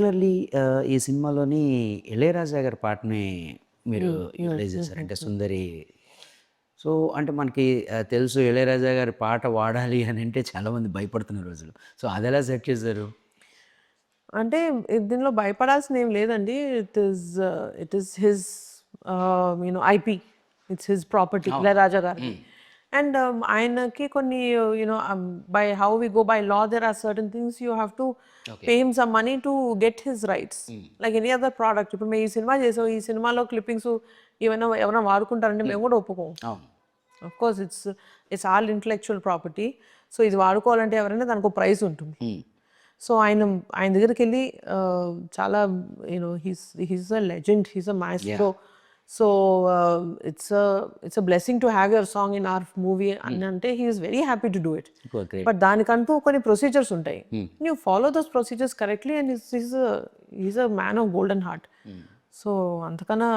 Particularly ఈ సినిమాలోని 'ఇళయరాజా' గారి పాటని మీరు రిలీజ్ చేశారు. అంటే 'సుందరి'. సో, అంటే మనకి తెలుసు 'ఇళయరాజా' గారి పాట వాడాలి అనంటే చాలామంది భయపడుతున్న రోజులు. సో, అదెలా సెట్ చేశారు? అంటే దీనిలో భయపడాల్సిందేం లేదండి. It is his IP. It's his property Ilaiyaraaja గారిది. అండ్ ఆయనకి కొన్ని by how we go by law there are certain things you have to pay him some money to get his rights. Like any other product. ఇప్పుడు మేము ఈ cinema చేసాం, ఈ సినిమాలో clippings ఎవరైనా వాడుకుంటారంటే మేము కూడా ఒప్పుకోం. అవును. Of course it's all intellectual property. So ఇది వాడుకోవాలంటే ఎవరైనా దానికి ఒక ప్రైస్ ఉంటుంది. సో ఆయన దగ్గరికి వెళ్ళి చాలా he's a legend, he's a maestro. So it's a blessing to have your song in our movie అని అంటే he's very happy to do it. But దానికంటూ కొన్ని ప్రొసీజర్స్ ఉంటాయి. You follow those procedures correctly and he's a man of golden heart. So అంతకన్నా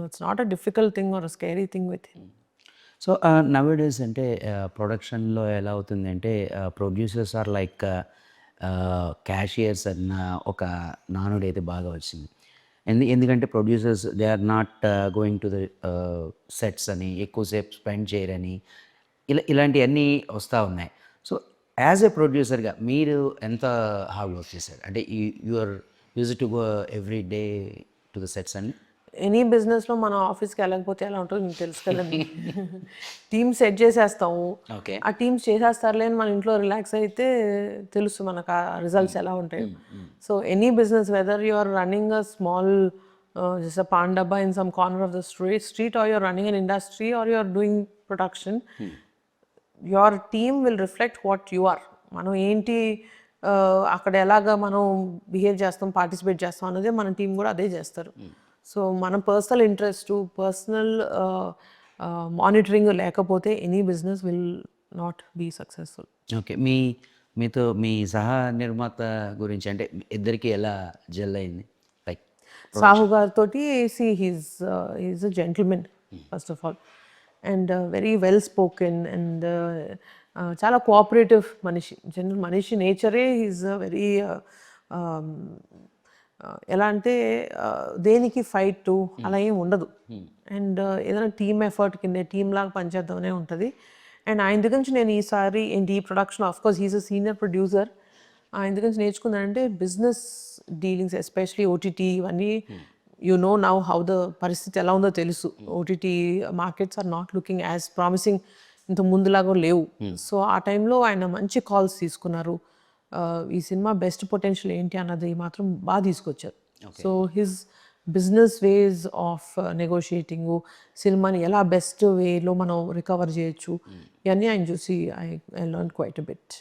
it's not a difficult thing or a scary thing with him. So, nowadays అంటే ప్రొడక్షన్‌లో ఎలా అవుతుందంటే producers are like cashiers అన్న ఒక నానుడైతే బాగా వచ్చింది. ఎందుకంటే producers they are not going to the sets అని, ఎక్కువసేపు స్పెండ్ చేయరని, ఇలాంటియన్నీ వస్తా ఉన్నాయి. సో, యాజ్ ఎ ప్రొడ్యూసర్‌గా మీరు ఎంత హార్డ్ వర్క్ చేశారు? అంటే you are used to go every day to the sets అండి? ఎనీ బిజినెస్లో మనం ఆఫీస్కి వెళ్ళకపోతే ఎలా ఉంటుందో మీకు తెలుసు కదండి. టీమ్ సెట్ చేసేస్తాము. ఓకే. ఆ టీమ్స్ చేసేస్తారులే అని మన ఇంట్లో రిలాక్స్ అయితే తెలుసు మనకు ఆ రిజల్ట్స్ ఎలా ఉంటాయి. So any business whether you are running a small just a paan dabba in some corner of the street or you are running an industry or you are doing production, your team will reflect what you are. మనం ఏంటి అక్కడ ఎలాగా మనం behave చేస్తాం, participate చేస్తాం అన్నదే మన team కూడా అదే చేస్తారు. సో మన పర్సనల్ ఇంట్రెస్ట్, పర్సనల్ మానిటరింగ్ లేకపోతే any business will not be successful. Okay. మీతో మీ సహా నిర్మాత గురించి అంటే ఇద్దరికి ఎలా జెల్ అయింది? లైక్ సాహు గారితో he's a gentlemen first of all and very well spoken and చాలా కోఆపరేటివ్ మనిషి. మనిషి నేచరే హీస్ వెరీ ఎలా అంటే దేనికి ఫైట్ అలా ఏం ఉండదు. అండ్ ఏదైనా టీమ్ ఎఫర్ట్ కింద టీమ్ లాగా పనిచేద్దామనే ఉంటుంది. అండ్ ఆయన దగ్గర నుంచి నేను ఈసారి ఈ production of course he's a senior producer. ఆయన దగ్గర నుంచి నేర్చుకున్నానంటే బిజినెస్ డీలింగ్స్ ఎస్పెషలీ ఓటీటీ ఇవన్నీ నౌ హౌ ద పరిస్థితి ఎలా ఉందో తెలుసు. OTT markets are not looking as promising, ఇంత ముందులాగా లేవు. సో ఆ టైంలో ఆయన మంచి కాల్స్ తీసుకున్నారు. ఈ సినిమా బెస్ట్ పొటెన్షియల్ ఏంటి అన్నది మాత్రం బాగా తీసుకొచ్చారు. So his business ways of negotiating, సినిమాని ఎలా బెస్ట్ వేలో మనం రికవర్ చేయొచ్చు, ఇవన్నీ ఆయన చూసి I learn quite a bit.